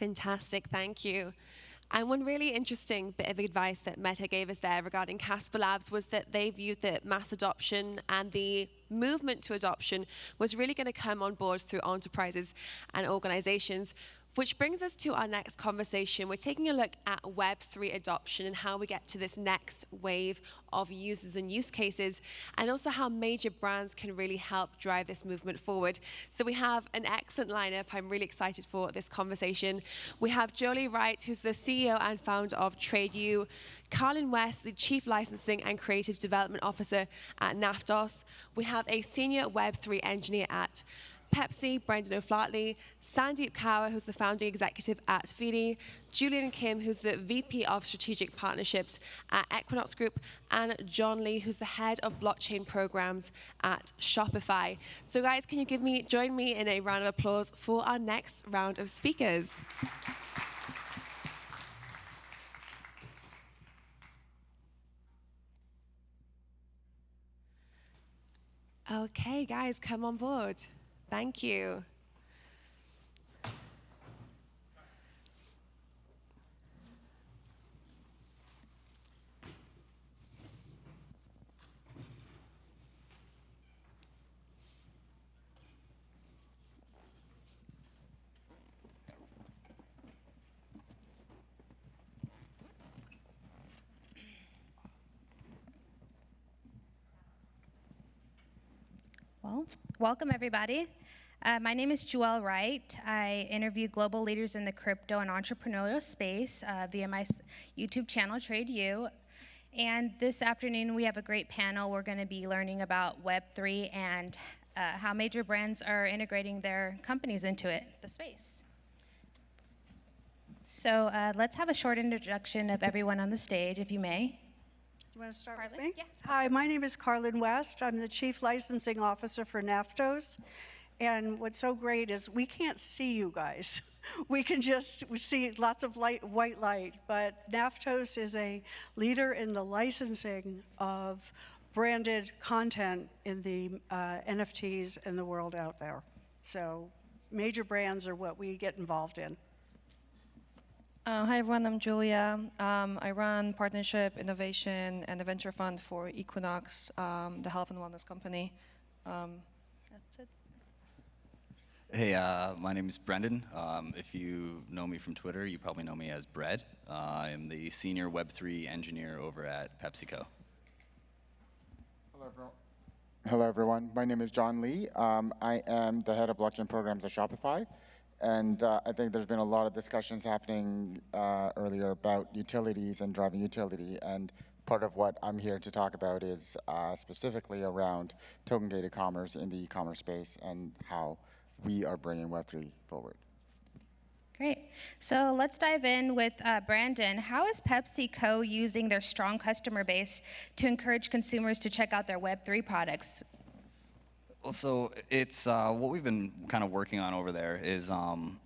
Fantastic, thank you. And one really interesting bit of advice that Meta gave us there regarding Casper Labs was that they viewed that mass adoption and the movement to adoption was really going to come on board through enterprises and organizations. Which brings us to our next conversation. We're taking a look at Web3 adoption and how we get to this next wave of users and use cases, and also how major brands can really help drive this movement forward. So we have an excellent lineup. I'm really excited for this conversation. We have Jouell Wright, who's the CEO and founder of TradeU, Carlin West, the Chief Licensing and Creative Development Officer at Naftos. We have a Senior Web3 Engineer at Pepsi, Brendan O'Flaherty, Sandeep Kaur, who's the founding executive at Feedi, Julian Kim, who's the VP of Strategic Partnerships at Equinox Group, and John Lee, who's the head of blockchain programs at Shopify. So guys, can you join me in a round of applause for our next round of speakers? Okay, guys, come on board. Thank you. Well, welcome everybody. My name is Jouell Wright. I interview global leaders in the crypto and entrepreneurial space via my YouTube channel, TradeU. And this afternoon, we have a great panel. We're going to be learning about Web3 and how major brands are integrating their companies into the space. So let's have a short introduction of everyone on the stage, if you may. You want to start Carlin? with me? Yeah. Hi, my name is Carlin West. I'm the Chief Licensing Officer for Naftos. And what's so great is we can't see you guys. We see lots of white light, but Naftos is a leader in the licensing of branded content in the NFTs in the world out there. So major brands are what we get involved in. Hi everyone, I'm Julia. I run partnership, innovation, and the venture fund for Equinox, the health and wellness company. That's it. Hey, my name is Brendan. If you know me from Twitter, you probably know me as Bread. I am the senior Web3 engineer over at PepsiCo. Hello, everyone. My name is John Lee. I am the head of blockchain programs at Shopify. And I think there's been a lot of discussions happening earlier about utilities and driving utility. And part of what I'm here to talk about is specifically around token-gated commerce in the e-commerce space and how we are bringing Web3 forward. Great. So let's dive in with Brandon. How is PepsiCo using their strong customer base to encourage consumers to check out their Web3 products? Well, so it's what we've been kind of working on over there is kind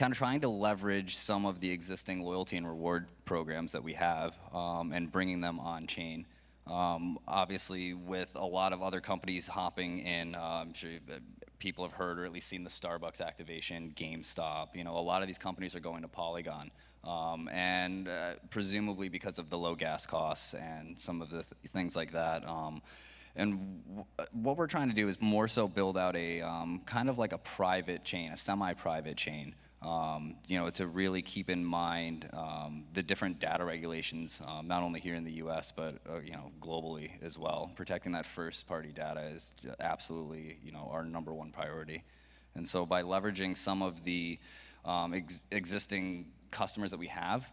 of trying to leverage some of the existing loyalty and reward programs that we have and bringing them on chain. Obviously, with a lot of other companies hopping in, I'm sure people have heard or at least seen the Starbucks activation, GameStop. You know, a lot of these companies are going to Polygon, and presumably because of the low gas costs and some of the things like that. And what we're trying to do is more so build out a kind of like a private chain, a semi-private chain. You know, to really keep in mind the different data regulations, not only here in the U.S. but you know, globally as well. Protecting that first-party data is absolutely, you know, our #1 priority. And so by leveraging some of the existing customers that we have,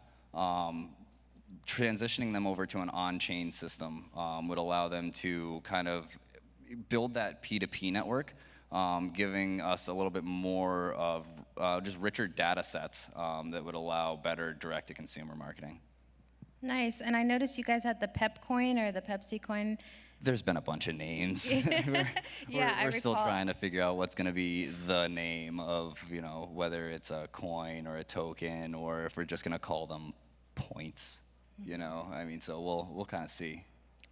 transitioning them over to an on-chain system would allow them to kind of build that P2P network. Giving us a little bit more of just richer data sets that would allow better direct-to-consumer marketing. Nice. And I noticed you guys had the Pep coin or the Pepsi coin. There's been a bunch of names. We're still trying to figure out what's going to be the name of, you know, whether it's a coin or a token or if we're just going to call them points. You know, I mean, so we'll kind of see.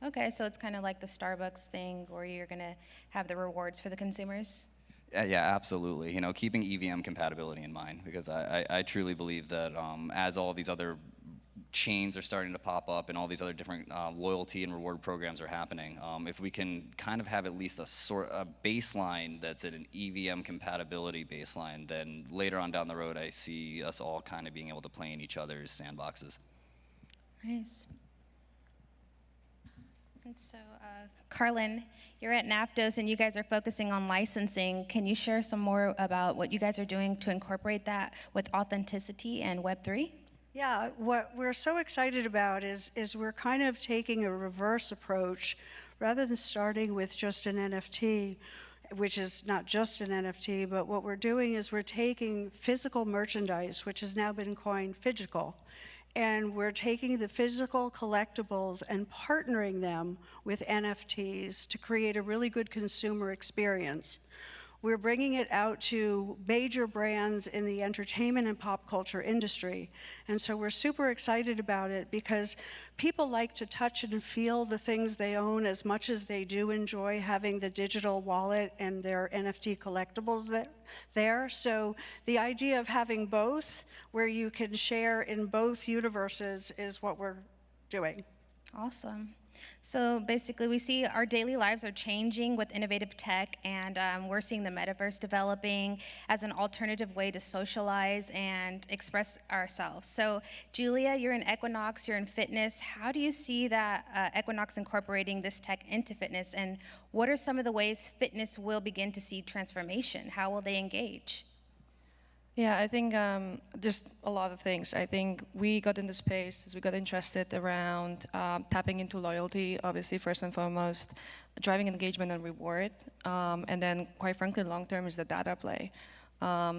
Okay, so it's kind of like the Starbucks thing where you're going to have the rewards for the consumers? Yeah, absolutely. You know, keeping EVM compatibility in mind, because I truly believe that as all these other chains are starting to pop up and all these other different loyalty and reward programs are happening, if we can kind of have at least a baseline that's at an EVM compatibility baseline, then later on down the road, I see us all kind of being able to play in each other's sandboxes. Nice. And so, Carlin, you're at Naftos and you guys are focusing on licensing. Can you share some more about what you guys are doing to incorporate that with authenticity and Web3? Yeah, what we're so excited about is we're kind of taking a reverse approach. Rather than starting with just an NFT, which is not just an NFT, but what we're doing is we're taking physical merchandise, which has now been coined phygital, and we're taking the physical collectibles and partnering them with NFTs to create a really good consumer experience. We're bringing it out to major brands in the entertainment and pop culture industry. And so we're super excited about it because people like to touch and feel the things they own as much as they do enjoy having the digital wallet and their NFT collectibles there. So the idea of having both, where you can share in both universes, is what we're doing. Awesome. So basically, we see our daily lives are changing with innovative tech, and we're seeing the metaverse developing as an alternative way to socialize and express ourselves. So Julia, you're in Equinox, you're in fitness. How do you see that Equinox incorporating this tech into fitness, and what are some of the ways fitness will begin to see transformation? How will they engage? Yeah, I think there's a lot of things. I think we got in the space as we got interested around tapping into loyalty, obviously, first and foremost, driving engagement and reward. And then, quite frankly, long-term is the data play.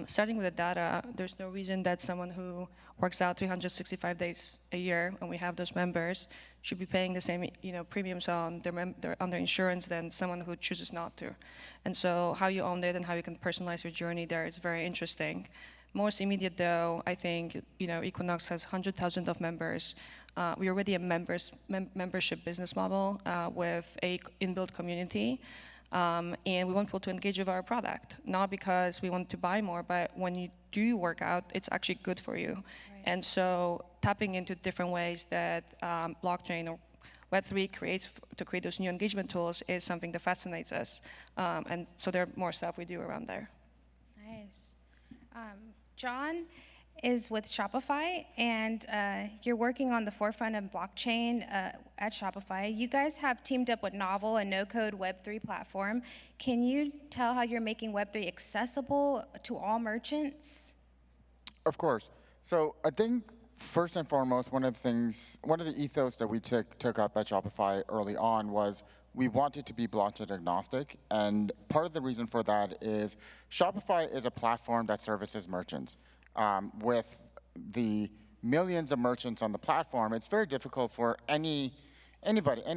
Starting with the data, there's no reason that someone who works out 365 days a year, and we have those members, should be paying the same premiums on their insurance than someone who chooses not to. And so how you own it and how you can personalize your journey there is very interesting. Most immediate though, I think Equinox has 100,000 of members. We're already a membership business model with a inbuilt community. And we want people to engage with our product, not because we want to buy more, but when you do work out, it's actually good for you. Right. And so tapping into different ways that blockchain or Web3 creates to create those new engagement tools is something that fascinates us. And so there's more stuff we do around there. Nice. John is with Shopify, and you're working on the forefront of blockchain at Shopify. You guys have teamed up with Novel, a no-code Web3 platform. Can you tell how you're making Web3 accessible to all merchants? Of course. So I think first and foremost, one of the ethos that we took up at Shopify early on was we wanted to be blockchain agnostic. And part of the reason for that is Shopify is a platform that services merchants. With the millions of merchants on the platform, it's very difficult for any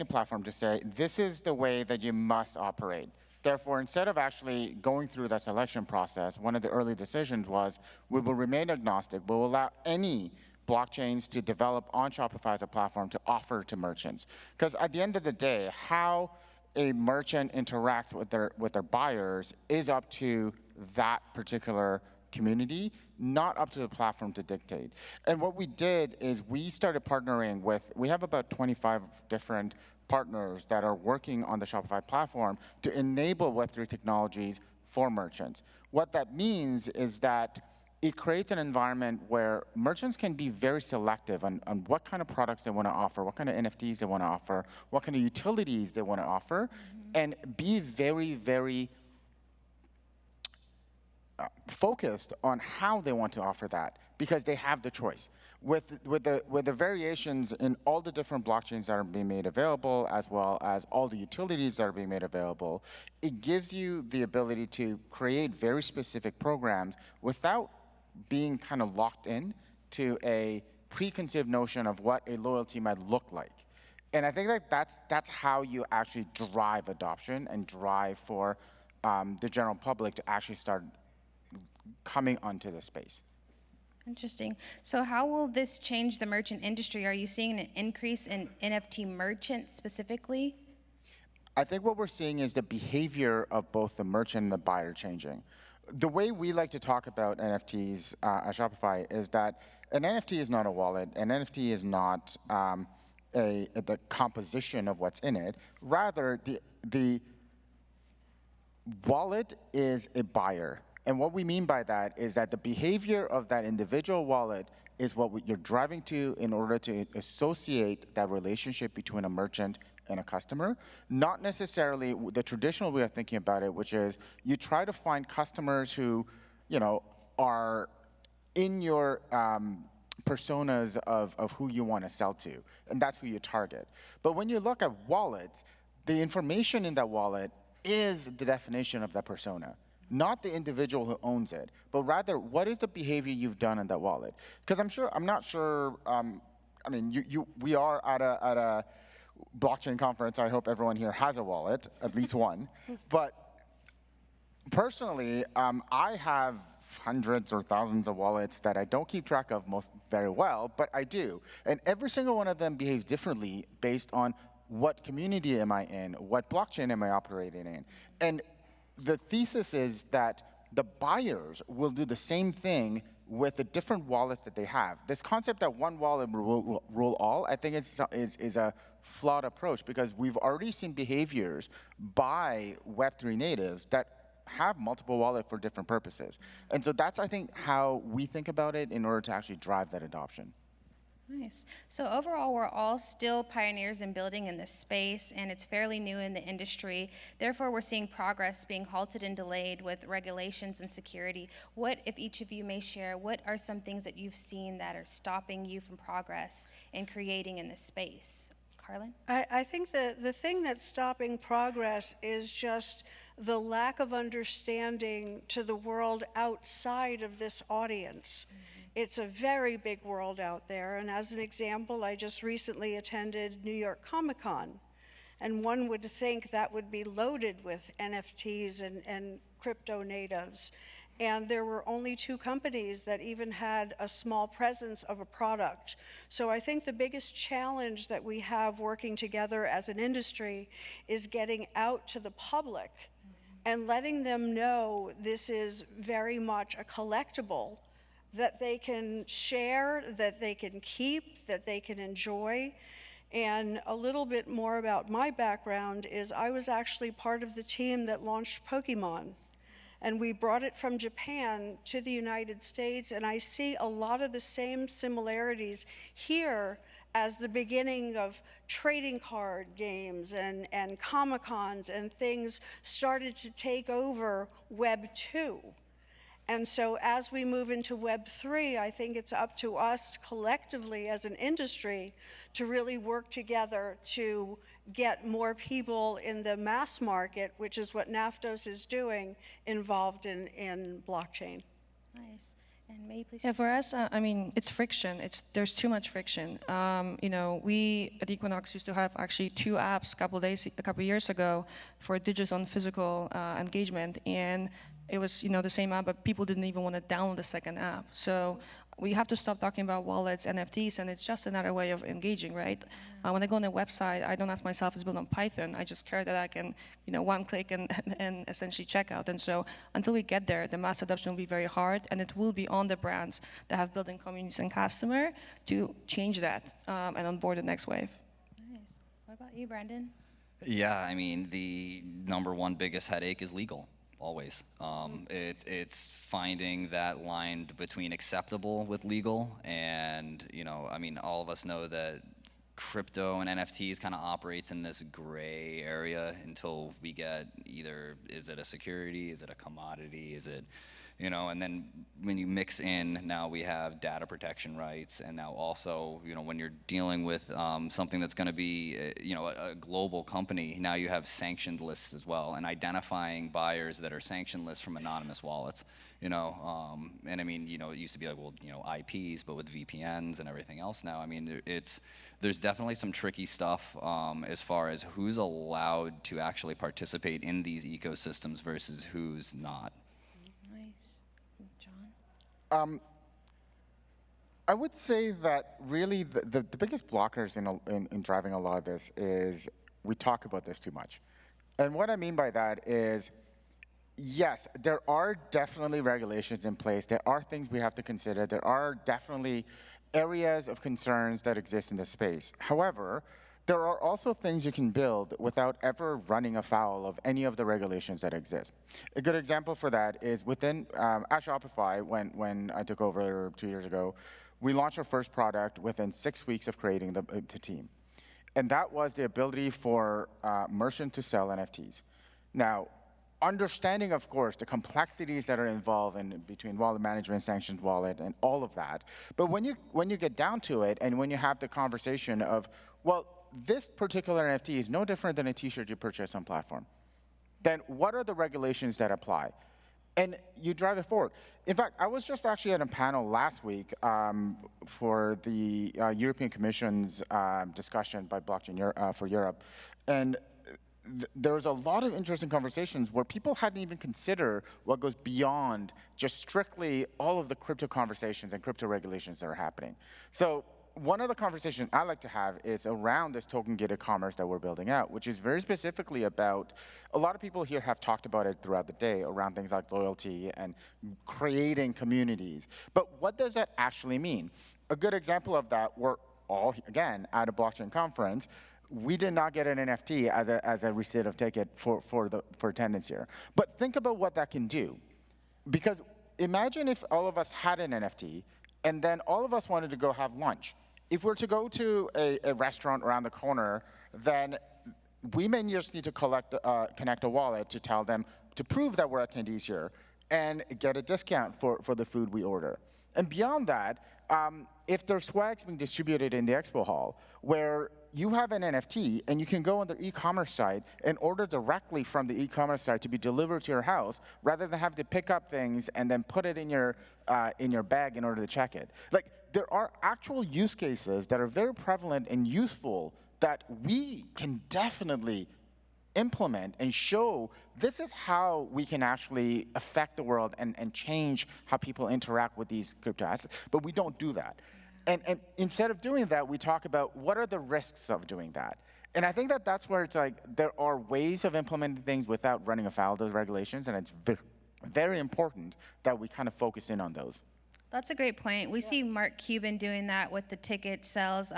platform to say, this is the way that you must operate. Therefore, instead of actually going through that selection process, one of the early decisions was we will remain agnostic. We'll allow any blockchains to develop on Shopify as a platform to offer to merchants. Because at the end of the day, how a merchant interacts with their buyers is up to that particular community, not up to the platform to dictate. And what we did is we started partnering we have about 25 different partners that are working on the Shopify platform to enable Web3 technologies for merchants. What that means is that it creates an environment where merchants can be very selective on what kind of products they want to offer, what kind of NFTs they want to offer, what kind of utilities they want to offer, and be very, very focused on how they want to offer that, because they have the choice. With the variations in all the different blockchains that are being made available, as well as all the utilities that are being made available, it gives you the ability to create very specific programs without being kind of locked in to a preconceived notion of what a loyalty might look like. And I think that's how you actually drive adoption and drive for the general public to actually start coming onto the space. Interesting. So how will this change the merchant industry? Are you seeing an increase in NFT merchants specifically? I think what we're seeing is the behavior of both the merchant and the buyer changing. The way we like to talk about NFTs at Shopify is that an NFT is not a wallet. An NFT is not the composition of what's in it. Rather, the wallet is a buyer. And what we mean by that is that the behavior of that individual wallet is what you're driving to in order to associate that relationship between a merchant and a customer. Not necessarily the traditional way of thinking about it, which is you try to find customers who, are in your personas of who you want to sell to, and that's who you target. But when you look at wallets, the information in that wallet is the definition of that persona, not the individual who owns it, but rather what is the behavior you've done in that wallet. Because I'm not sure. We are at a blockchain conference. I hope everyone here has a wallet, at least one. But personally, I have hundreds or thousands of wallets that I don't keep track of most very well, but I do. And every single one of them behaves differently based on what community am I in, what blockchain am I operating in. And the thesis is that the buyers will do the same thing with the different wallets that they have. This concept that one wallet will rule all, I think is a flawed approach, because we've already seen behaviors by Web3 natives that have multiple wallets for different purposes. And so that's, I think, how we think about it in order to actually drive that adoption. Nice. So overall, we're all still pioneers in building in this space, and it's fairly new in the industry. Therefore, we're seeing progress being halted and delayed with regulations and security. What, if each of you may share, what are some things that you've seen that are stopping you from progress and creating in this space? Carlin? I think the thing that's stopping progress is just the lack of understanding to the world outside of this audience. It's a very big world out there, and as an example, I just recently attended New York Comic Con, and one would think that would be loaded with NFTs and crypto natives, and there were only 2 companies that even had a small presence of a product. So I think the biggest challenge that we have working together as an industry is getting out to the public and letting them know this is very much a collectible that they can share, that they can keep, that they can enjoy. And a little bit more about my background is I was actually part of the team that launched Pokemon. And we brought it from Japan to the United States, and I see a lot of the same similarities here as the beginning of trading card games and Comic-Cons and things started to take over Web 2. And so as we move into Web3, I think it's up to us collectively as an industry to really work together to get more people in the mass market, which is what Naftos is doing, involved in blockchain. Nice. And May, please. Yeah, for us, it's friction. There's too much friction. We at Equinox used to have actually 2 apps a couple years ago for digital and physical engagement, and it was the same app, but people didn't even want to download the second app. So we have to stop talking about wallets, NFTs, and it's just another way of engaging, right? When I go on a website, I don't ask myself, it's built on Python. I just care that I can, one click and essentially check out. And so until we get there, the mass adoption will be very hard, and it will be on the brands that have building communities and customer to change that and onboard the next wave. Nice. What about you, Brandon? Yeah, the number one biggest headache is legal. Always. It's finding that line between acceptable with legal and, all of us know that crypto and NFTs kind of operates in this gray area until we get either, is it a security, is it a commodity, is it, and then when you mix in, now we have data protection rights, and now also, when you're dealing with something that's going to be, a global company, now you have sanctioned lists as well, and identifying buyers that are sanctioned lists from anonymous wallets, and it used to be like, IPs, but with VPNs and everything else now, there's definitely some tricky stuff as far as who's allowed to actually participate in these ecosystems versus who's not. I would say that really the biggest blockers in driving a lot of this is we talk about this too much. And what I mean by that is, yes, there are definitely regulations in place. There are things we have to consider. There are definitely areas of concerns that exist in this space. However, there are also things you can build without ever running afoul of any of the regulations that exist. A good example for that is within, at Shopify, when I took over 2 years ago, we launched our first product within 6 weeks of creating the team. And that was the ability for merchant to sell NFTs. Now, understanding, of course, the complexities that are involved in between wallet management, sanctioned wallet, and all of that. But when you get down to it, and when you have the conversation of, well, this particular NFT is no different than a T-shirt you purchase on platform, then what are the regulations that apply? And you drive it forward. In fact, I was just actually at a panel last week for the European Commission's discussion by Blockchain for Europe, and there was a lot of interesting conversations where people hadn't even considered what goes beyond just strictly all of the crypto conversations and crypto regulations that are happening. So one of the conversations I like to have is around this token-gated commerce that we're building out, which is very specifically about, a lot of people here have talked about it throughout the day around things like loyalty and creating communities. But what does that actually mean? A good example of that, we're all, again, at a blockchain conference. We did not get an NFT as a receipt of ticket for attendance here. But think about what that can do. Because imagine if all of us had an NFT, and then all of us wanted to go have lunch. If we're to go to a restaurant around the corner, then we may just need to connect a wallet to tell them, to prove that we're attendees here, and get a discount for the food we order. And beyond that, if there's swags being distributed in the expo hall, where you have an NFT, and you can go on the e-commerce site and order directly from the e-commerce site to be delivered to your house, rather than have to pick up things and then put it in your bag in order to check it. Like, there are actual use cases that are very prevalent and useful that we can definitely implement and show this is how we can actually affect the world and change how people interact with these crypto assets. But we don't do that. And instead of doing that, we talk about what are the risks of doing that. And I think that that's where it's like, there are ways of implementing things without running afoul of those regulations, and it's very important that we kind of focus in on those. That's a great point. We see Mark Cuban doing that with the ticket sales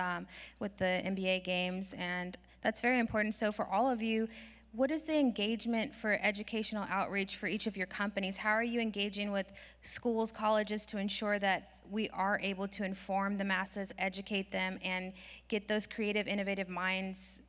with the NBA games, and that's very important. So for all of you, what is the engagement for educational outreach for each of your companies? How are you engaging with schools, colleges to ensure that we are able to inform the masses, educate them, and get those creative, innovative minds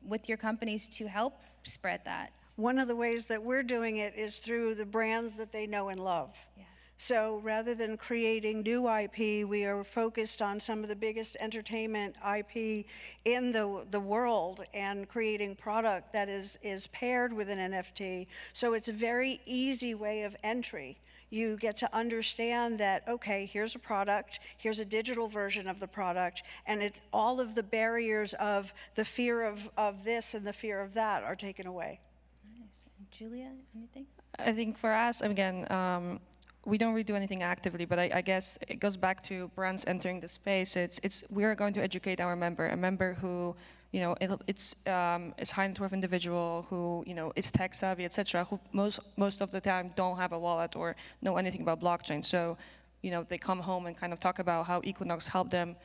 with your companies to help spread that? One of the ways that we're doing it is through the brands that they know and love. Yeah. So rather than creating new IP, we are focused on some of the biggest entertainment IP in the world and creating product that is paired with an NFT. So it's a very easy way of entry. You get to understand that, okay, here's a product, here's a digital version of the product, and it's all of the barriers of the fear of this and the fear of that are taken away. Nice. And Julia, anything? I think for us, again, we don't really do anything actively, but I guess it goes back to brands entering the space. We are going to educate our member, a member who, you know, it's high net worth individual who, you know, is tech savvy, etc., who most of the time don't have a wallet or know anything about blockchain. So, you know, they come home and kind of talk about how Equinox helped them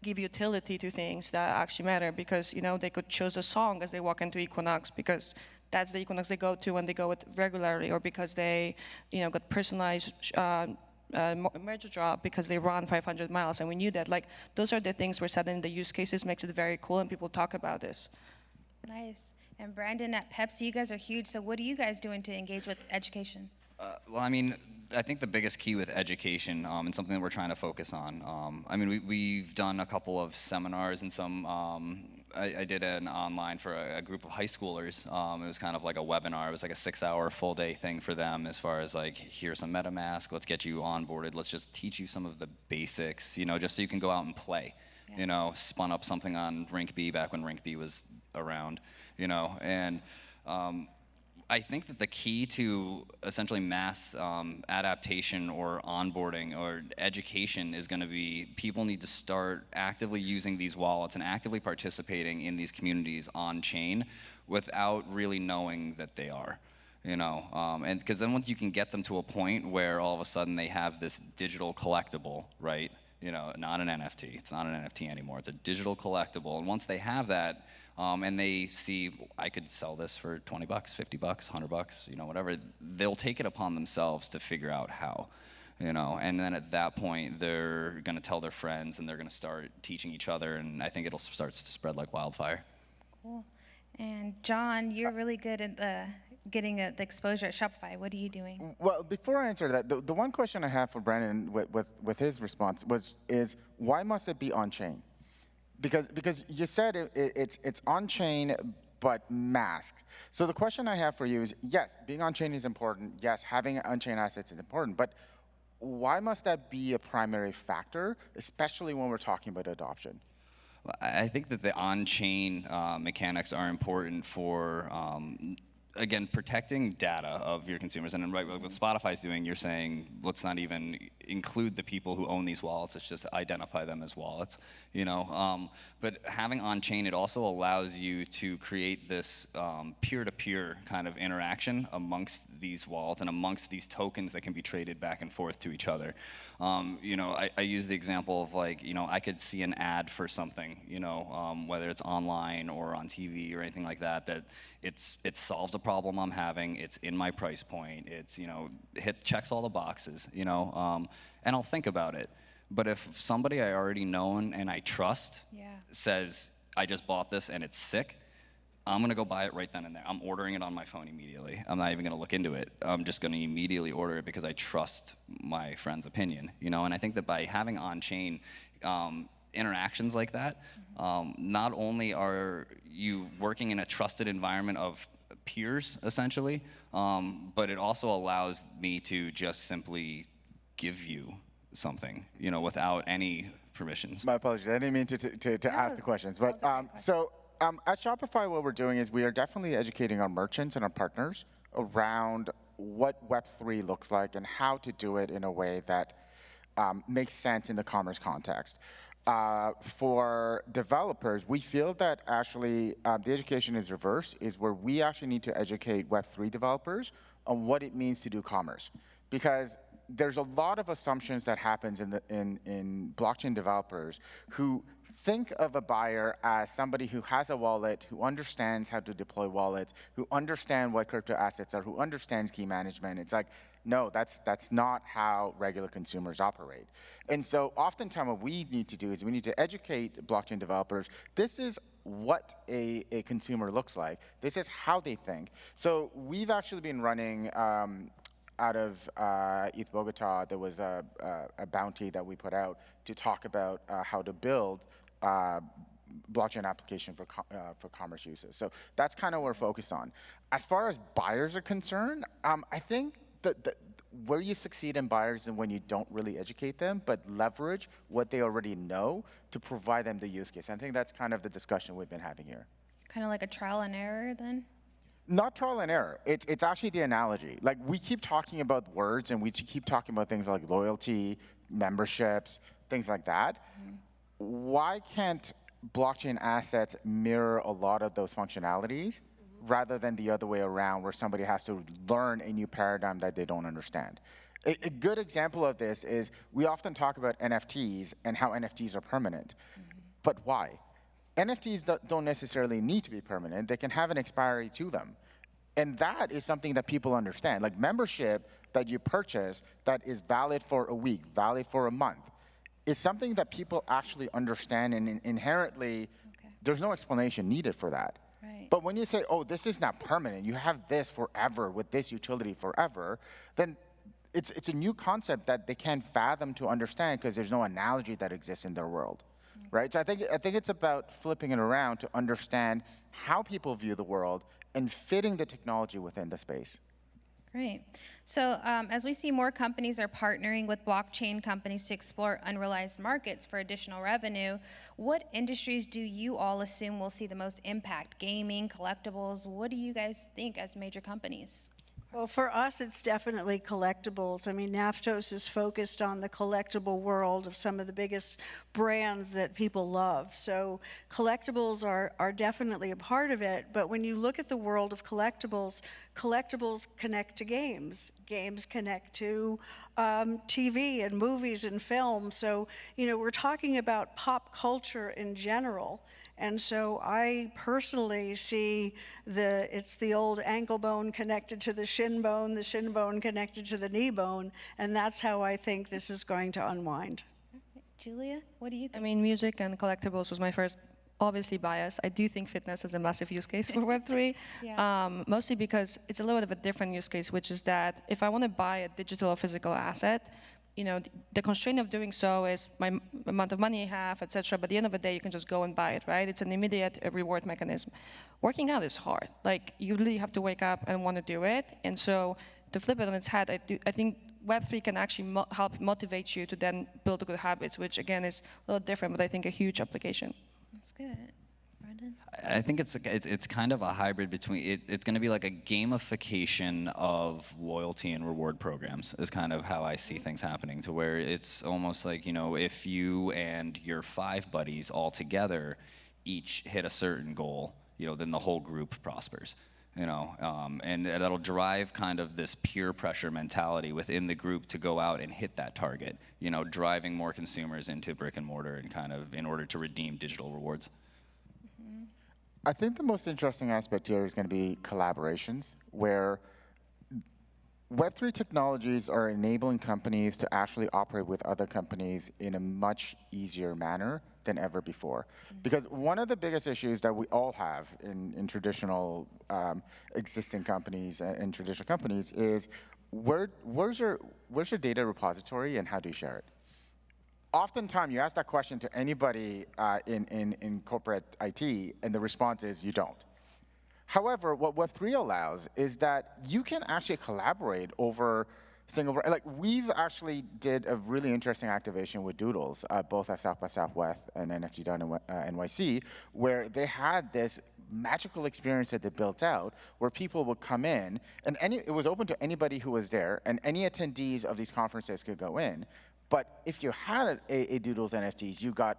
give utility to things that actually matter, because, you know, they could choose a song as they walk into Equinox because that's the Equinox they go to and they go with regularly, or because they, you know, got personalized merge drop because they run 500 miles, and we knew that. Like, those are the things we're setting the use cases, makes it very cool, and people talk about this. Nice. And Brandon, at Pepsi, you guys are huge, so what are you guys doing to engage with education? Well, I mean, I think the biggest key with education, and something that we're trying to focus on, I mean, we've done a couple of seminars and some, I did an online for a group of high schoolers. It was kind of like a webinar. It was like a 6-hour full day thing for them, as far as like, here's some MetaMask, let's get you onboarded, let's just teach you some of the basics, you know, just so you can go out and play. Yeah. You know, spun up something on Rink B back when Rink B was around, you know, and I think that the key to essentially mass adaptation or onboarding or education is going to be people need to start actively using these wallets and actively participating in these communities on chain without really knowing that they are. And because then once you can get them to a point where all of a sudden they have this digital collectible, right? Not an NFT. It's not an NFT anymore. It's a digital collectible. And once they have that, and they see, I could sell this for 20 bucks, 50 bucks, 100 bucks, whatever, they'll take it upon themselves to figure out how, and then at that point, they're going to tell their friends and they're going to start teaching each other, and I think it'll start to spread like wildfire. Cool. And John, you're really good at getting the exposure at Shopify. What are you doing? Well, before I answer that, the one question I have for Brandon with his response is why must it be on-chain? Because you said it's on-chain but masked. So the question I have for you is, yes, being on-chain is important. Yes, having on-chain assets is important. But why must that be a primary factor, especially when we're talking about adoption? I think that the on-chain mechanics are important for, again, protecting data of your consumers. And right, what Spotify's doing, you're saying, let's not even include the people who own these wallets, let's just identify them as wallets, But having on-chain, it also allows you to create this peer-to-peer kind of interaction amongst these wallets and amongst these tokens that can be traded back and forth to each other. I use the example of I could see an ad for something, whether it's online or on TV or anything like that, that it solves a problem I'm having, it's in my price point, it's, checks all the boxes, and I'll think about it. But if somebody I already know and I trust says, I just bought this and it's sick, I'm gonna go buy it right then and there. I'm ordering it on my phone immediately. I'm not even gonna look into it. I'm just gonna immediately order it because I trust my friend's opinion, And I think that by having on-chain interactions like that, not only are you working in a trusted environment of peers, essentially, but it also allows me to just simply give you something, without any permissions. My apologies. I didn't mean to ask the questions. But at Shopify, what we're doing is we are definitely educating our merchants and our partners around what Web3 looks like and how to do it in a way that makes sense in the commerce context. For developers, we feel that actually the education is reverse, is where we actually need to educate Web3 developers on what it means to do commerce. Because there's a lot of assumptions that happens in blockchain developers who think of a buyer as somebody who has a wallet, who understands how to deploy wallets, who understand what crypto assets are, who understands key management. It's like, no, that's not how regular consumers operate. And so oftentimes what we need to do is we need to educate blockchain developers. This is what a consumer looks like. This is how they think. So we've actually been running out of ETH Bogota, there was a bounty that we put out to talk about how to build blockchain application for commerce uses. So that's kind of what we're focused on. As far as buyers are concerned, I think that where you succeed in buyers is when you don't really educate them, but leverage what they already know to provide them the use case. And I think that's kind of the discussion we've been having here. Kind of like a trial and error then? Not trial and error. It's actually the analogy. Like, we keep talking about words and we keep talking about things like loyalty, memberships, things like that. Mm-hmm. Why can't blockchain assets mirror a lot of those functionalities rather than the other way around where somebody has to learn a new paradigm that they don't understand? A good example of this is we often talk about NFTs and how NFTs are permanent. Mm-hmm. But why? NFTs don't necessarily need to be permanent. They can have an expiry to them. And that is something that people understand. Like, membership that you purchase that is valid for a week, valid for a month, is something that people actually understand, and inherently, there's no explanation needed for that. Right. But when you say, oh, this is not permanent, you have this forever with this utility forever, then it's a new concept that they can't fathom to understand because there's no analogy that exists in their world. Right? So I think it's about flipping it around to understand how people view the world and fitting the technology within the space. Great. So as we see more companies are partnering with blockchain companies to explore unrealized markets for additional revenue, what industries do you all assume will see the most impact? Gaming, collectibles? What do you guys think as major companies? Well, for us, it's definitely collectibles. I mean, Naftos is focused on the collectible world of some of the biggest brands that people love. So collectibles are definitely a part of it. But when you look at the world of collectibles, collectibles connect to games. Games connect to TV and movies and film. So, you know, we're talking about pop culture in general. And so I personally see it's the old ankle bone connected to the shin bone connected to the knee bone, and that's how I think this is going to unwind. Julia, what do you think? I mean, music and collectibles was my first, obviously, bias. I do think fitness is a massive use case for Web3, mostly because it's a little bit of a different use case, which is that if I want to buy a digital or physical asset, you know, the constraint of doing so is my amount of money I have, et cetera. But at the end of the day, you can just go and buy it, right? It's an immediate reward mechanism. Working out is hard. Like, you really have to wake up and want to do it. And so to flip it on its head, I think Web3 can actually help motivate you to then build good habits, which again is a little different, but I think a huge application. That's good. Brandon? I think it's kind of a hybrid between, it's going to be like a gamification of loyalty and reward programs is kind of how I see things happening, to where it's almost like, you know, if you and your 5 buddies all together each hit a certain goal, you know, then the whole group prospers. You know, and that'll drive kind of this peer pressure mentality within the group to go out and hit that target, you know, driving more consumers into brick and mortar and kind of in order to redeem digital rewards. I think the most interesting aspect here is going to be collaborations, where Web3 technologies are enabling companies to actually operate with other companies in a much easier manner than ever before. Because one of the biggest issues that we all have in traditional existing companies and traditional companies is where's your data repository and how do you share it? Oftentimes, you ask that question to anybody in corporate IT, and the response is you don't. However, what Web3 allows is that you can actually collaborate over single, like we've actually did a really interesting activation with Doodles, both at South by Southwest and NFT Down in NYC, where they had this magical experience that they built out where people would come in, and it was open to anybody who was there, and any attendees of these conferences could go in. But if you had a Doodles NFTs, you got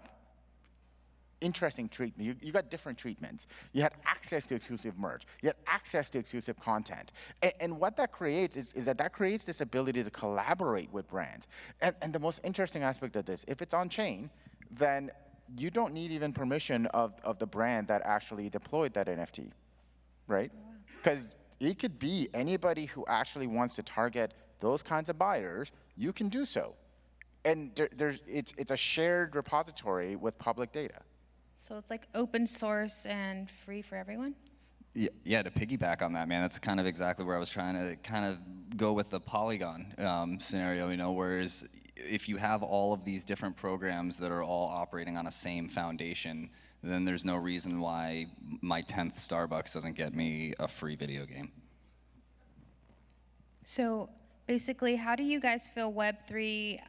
interesting treatment. You got different treatments. You had access to exclusive merch. You had access to exclusive content. And what that creates is that creates this ability to collaborate with brands. And the most interesting aspect of this, if it's on chain, then you don't need even permission of the brand that actually deployed that NFT, right? Because it could be anybody who actually wants to target those kinds of buyers, you can do so. And it's a shared repository with public data. So it's like open source and free for everyone? Yeah, to piggyback on that, man, that's kind of exactly where I was trying to kind of go with the Polygon scenario, you know, whereas if you have all of these different programs that are all operating on a same foundation, then there's no reason why my 10th Starbucks doesn't get me a free video game. So basically, how do you guys feel Web3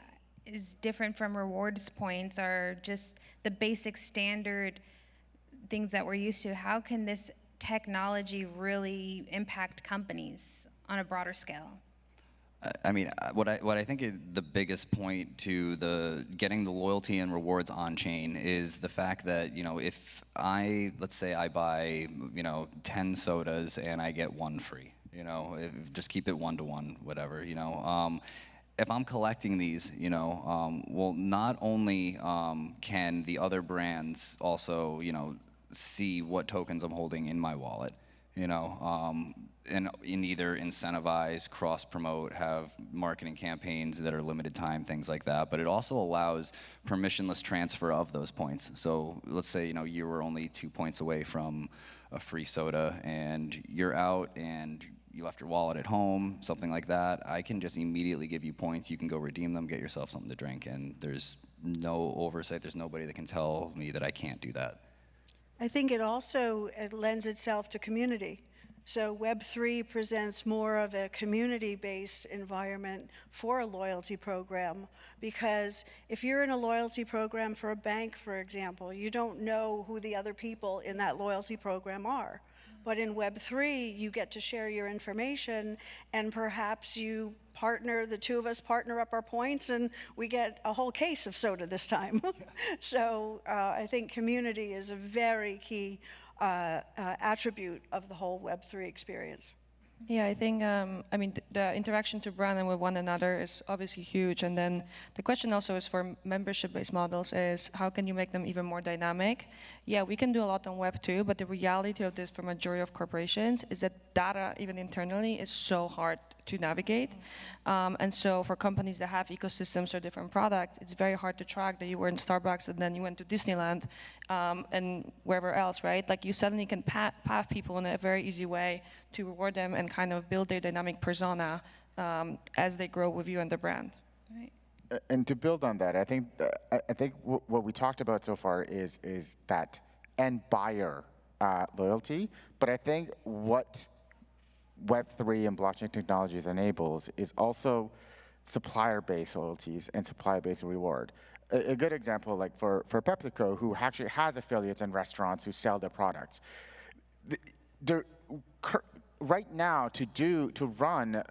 is different from rewards points, or just the basic standard things that we're used to? How can this technology really impact companies on a broader scale? I mean, what I think is the biggest point to getting the loyalty and rewards on chain is the fact that, you know, if let's say I buy, you know, 10 sodas and I get 1 free, you know, just keep it 1-to-1, whatever, you know. If I'm collecting these, you know, well, not only can the other brands also, you know, see what tokens I'm holding in my wallet, you know, and either incentivize, cross-promote, have marketing campaigns that are limited time, things like that. But it also allows permissionless transfer of those points. So let's say, you know, you were only 2 points away from a free soda, and you're out and you left your wallet at home, something like that, I can just immediately give you points. You can go redeem them, get yourself something to drink, and there's no oversight. There's nobody that can tell me that I can't do that. I think it also lends itself to community. So Web3 presents more of a community-based environment for a loyalty program, because if you're in a loyalty program for a bank, for example, you don't know who the other people in that loyalty program are. But in Web3, you get to share your information, and perhaps you partner, the two of us partner up our points, and we get a whole case of soda this time. So I think community is a very key attribute of the whole Web3 experience. Yeah, I think, the interaction to brand and with one another is obviously huge. And then the question also is for membership-based models is how can you make them even more dynamic? Yeah, we can do a lot on Web2, but the reality of this for majority of corporations is that data, even internally, is so hard to navigate. And so for companies that have ecosystems or different products, it's very hard to track that you were in Starbucks and then you went to Disneyland and wherever else, right? Like you suddenly can path people in a very easy way to reward them and kind of build their dynamic persona as they grow with you and the brand. Right? And to build on that, I think what we talked about so far is that end buyer loyalty. But I think what Web3 and blockchain technologies enables is also supplier-based loyalties and supplier-based reward. A good example, like for PepsiCo, who actually has affiliates in restaurants who sell their products. Right now, to run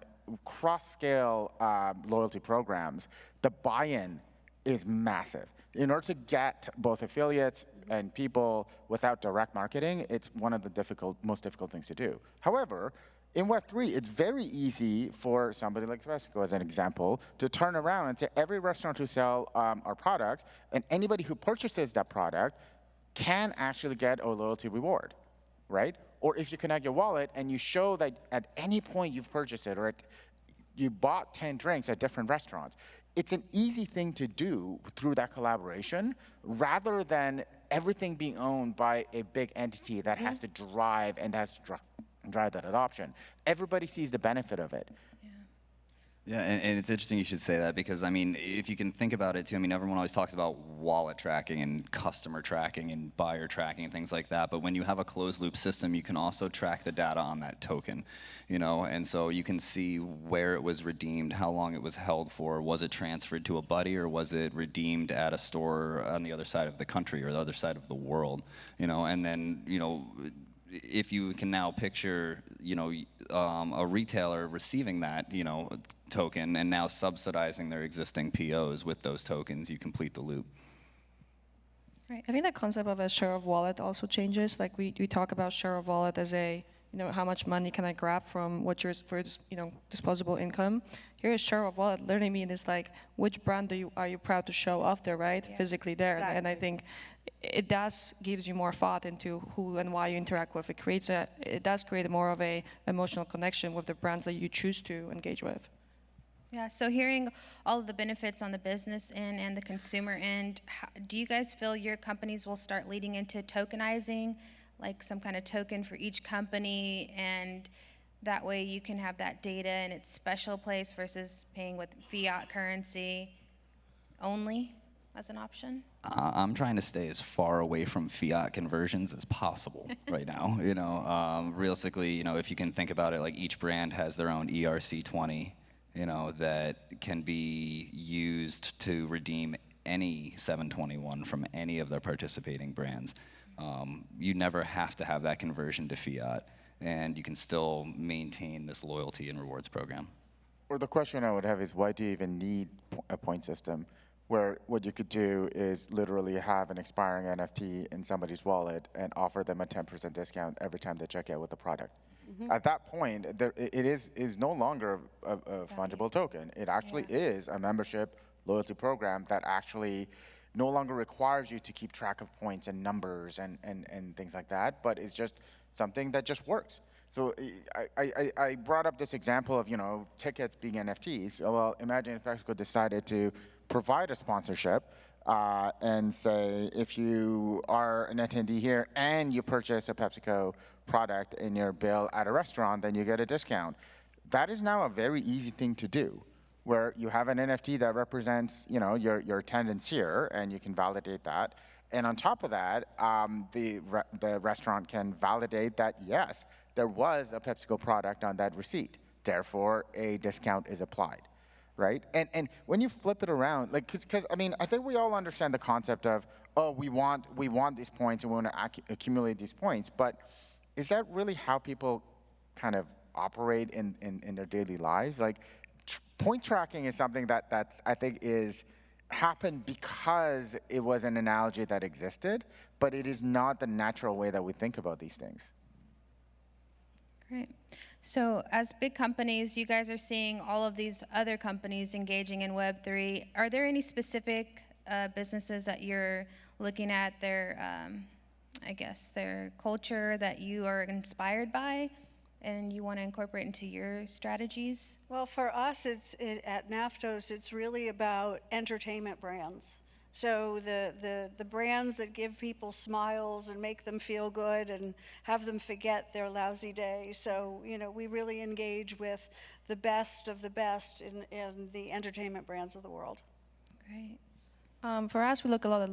cross-scale loyalty programs, the buy-in is massive. In order to get both affiliates and people without direct marketing, it's one of the most difficult things to do. However, in Web3, it's very easy for somebody like PepsiCo, as an example, to turn around and say every restaurant who sell our products and anybody who purchases that product can actually get a loyalty reward, right? Or if you connect your wallet and you show that at any point you've purchased it or you bought 10 drinks at different restaurants, it's an easy thing to do through that collaboration rather than everything being owned by a big entity that has to drive and has to drive that adoption. Everybody sees the benefit of it. Yeah, and it's interesting you should say that because, I mean, if you can think about it too, I mean, everyone always talks about wallet tracking and customer tracking and buyer tracking and things like that, but when you have a closed loop system, you can also track the data on that token, you know, and so you can see where it was redeemed, how long it was held for, was it transferred to a buddy or was it redeemed at a store on the other side of the country or the other side of the world, you know, and then, you know, if you can now picture, you know, a retailer receiving that, you know, token and now subsidizing their existing POs with those tokens, you complete the loop. Right. I think the concept of a share of wallet also changes. Like we talk about share of wallet as a, you know, how much money can I grab from what your, for, you know, disposable income. Here, a share of wallet literally means is like, which brand are you proud to show off there, right? Yeah. Physically there. Exactly. And I think it gives you more thought into who and why you interact with. It does create more of a emotional connection with the brands that you choose to engage with. Yeah, so hearing all of the benefits on the business end and the consumer end, do you guys feel your companies will start leading into tokenizing, like some kind of token for each company, and that way you can have that data in its special place versus paying with fiat currency only as an option? I'm trying to stay as far away from fiat conversions as possible right now. You know, realistically, you know, if you can think about it, like each brand has their own ERC20, you know, that can be used to redeem any 721 from any of their participating brands. You never have to have that conversion to fiat, and you can still maintain this loyalty and rewards program. Or the question I would have is, why do you even need a point system where what you could do is literally have an expiring NFT in somebody's wallet and offer them a 10% discount every time they check out with the product? Mm-hmm. At that point, it is no longer a fungible token. It actually is a membership loyalty program that actually no longer requires you to keep track of points and numbers and things like that, but it's just something that just works. So I brought up this example of, you know, tickets being NFTs. Well, imagine if PepsiCo decided to provide a sponsorship and say, if you are an attendee here and you purchase a PepsiCo product in your bill at a restaurant, then you get a discount. That is now a very easy thing to do where you have an NFT that represents, your attendance here, and you can validate that. And on top of that, the restaurant can validate that, yes, there was a PepsiCo product on that receipt. Therefore, a discount is applied, right? And when you flip it around, because I think we all understand the concept of, oh, we want these points and we want to accumulate these points, but is that really how people kind of operate in their daily lives? Point tracking is something that's I think is happened because it was an analogy that existed, but it is not the natural way that we think about these things. Great. So as big companies, you guys are seeing all of these other companies engaging in Web3. Are there any specific businesses that you're looking at their, their culture that you are inspired by and you want to incorporate into your strategies? Well, for us, at Naftos, it's really about entertainment brands. So the brands that give people smiles and make them feel good and have them forget their lousy day. So, we really engage with the best of the best in the entertainment brands of the world. Great. For us, we look a lot at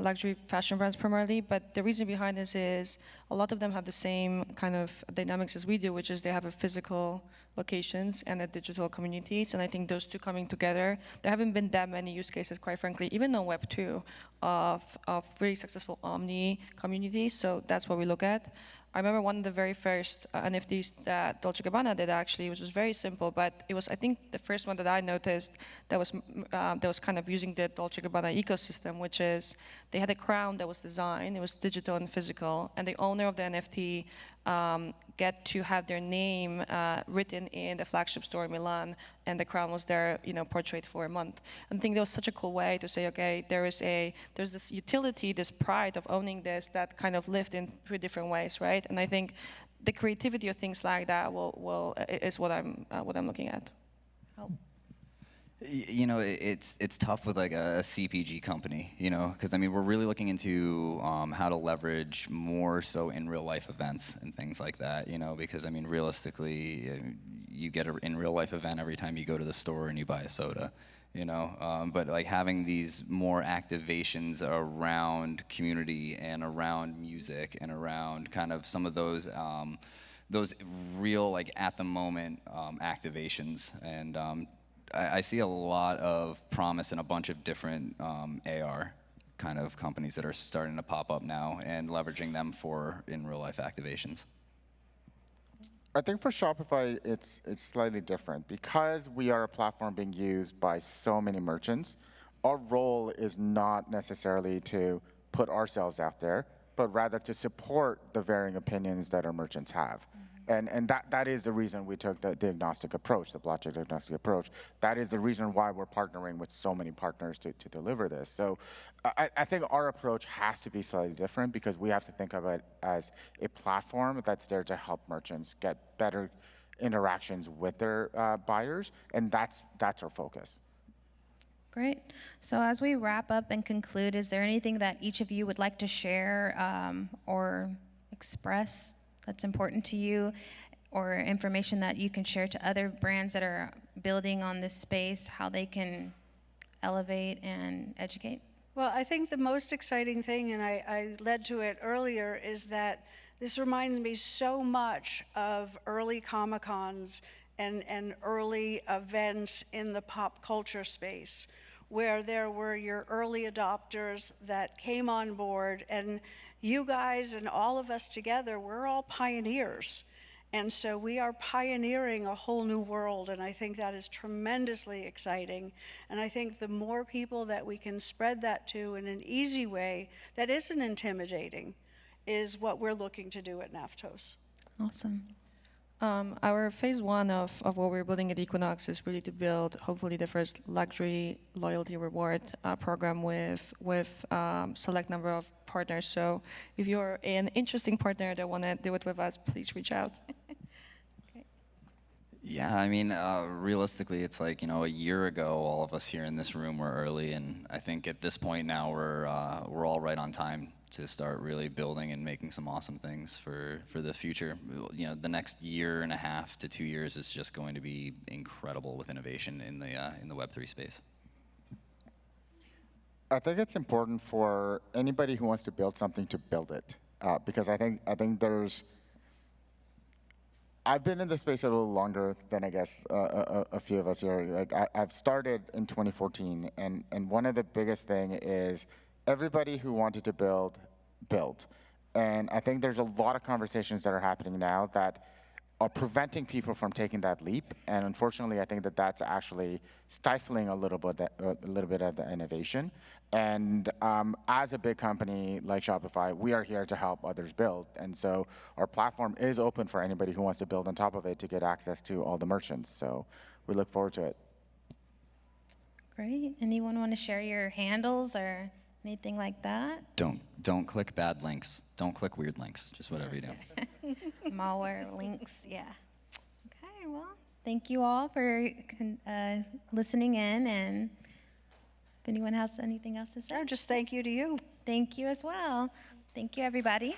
luxury fashion brands primarily, but the reason behind this is a lot of them have the same kind of dynamics as we do, which is they have a physical locations and a digital communities, and I think those two coming together, there haven't been that many use cases, quite frankly, even on Web2, of really successful omni communities, so that's what we look at. I remember one of the very first NFTs that Dolce & Gabbana did actually, which was very simple, but it was, I think, the first one that I noticed that was kind of using the Dolce & Gabbana ecosystem, which is they had a crown that was designed, it was digital and physical, and the owner of the NFT get to have their name written in the flagship store in Milan, and the crown was there, portrayed for a month. And I think that was such a cool way to say, okay, there's this utility, this pride of owning this that kind of lived in 3 different ways, right? And I think the creativity of things like that is what I'm looking at. Help. It's tough with like a CPG company, because we're really looking into how to leverage more so in real life events and things like that, because realistically, you get an in real life event every time you go to the store and you buy a soda, but like having these more activations around community and around music and around kind of some of those real like at the moment activations, and I see a lot of promise in a bunch of different AR kind of companies that are starting to pop up now and leveraging them for in real life activations. I think for Shopify, it's slightly different. Because we are a platform being used by so many merchants, our role is not necessarily to put ourselves out there, but rather to support the varying opinions that our merchants have. And that is the reason we took the agnostic approach, the blockchain agnostic approach. That is the reason why we're partnering with so many partners to deliver this. So I think our approach has to be slightly different because we have to think of it as a platform that's there to help merchants get better interactions with their buyers, and that's our focus. Great. So as we wrap up and conclude, is there anything that each of you would like to share or express that's important to you, or information that you can share to other brands that are building on this space, how they can elevate and educate? Well, I think the most exciting thing, and I led to it earlier, is that this reminds me so much of early Comic-Cons and early events in the pop culture space, where there were your early adopters that came on board, and you guys and all of us together, we're all pioneers. And so we are pioneering a whole new world, and I think that is tremendously exciting. And I think the more people that we can spread that to in an easy way that isn't intimidating is what we're looking to do at Naftos. Awesome. Our phase 1 of what we're building at Equinox is really to build, hopefully, the first luxury loyalty reward program with select number of partners. So if you're an interesting partner that want to do it with us, please reach out. Okay. Yeah, realistically, it's like, a year ago, all of us here in this room were early, and I think at this point now we're all right on time to start really building and making some awesome things for the future. You know, the next year and a half to 2 years is just going to be incredible with innovation in the Web3 space. I think it's important for anybody who wants to build something to build it, because I think I've been in this space a little longer than I guess a few of us here. Like I've started in 2014, and one of the biggest thing is everybody who wanted to build, built. And I think there's a lot of conversations that are happening now that are preventing people from taking that leap. And unfortunately, I think that that's actually stifling a little bit of the innovation. And as a big company like Shopify, we are here to help others build. And so our platform is open for anybody who wants to build on top of it to get access to all the merchants. So we look forward to it. Great. Anyone want to share your handles or anything like that? Don't click bad links. Don't click weird links. Just whatever you do. Malware links, yeah. Okay, well, thank you all for listening in, and if anyone has anything else to say. No, just thank you to you. Thank you as well. Thank you, everybody.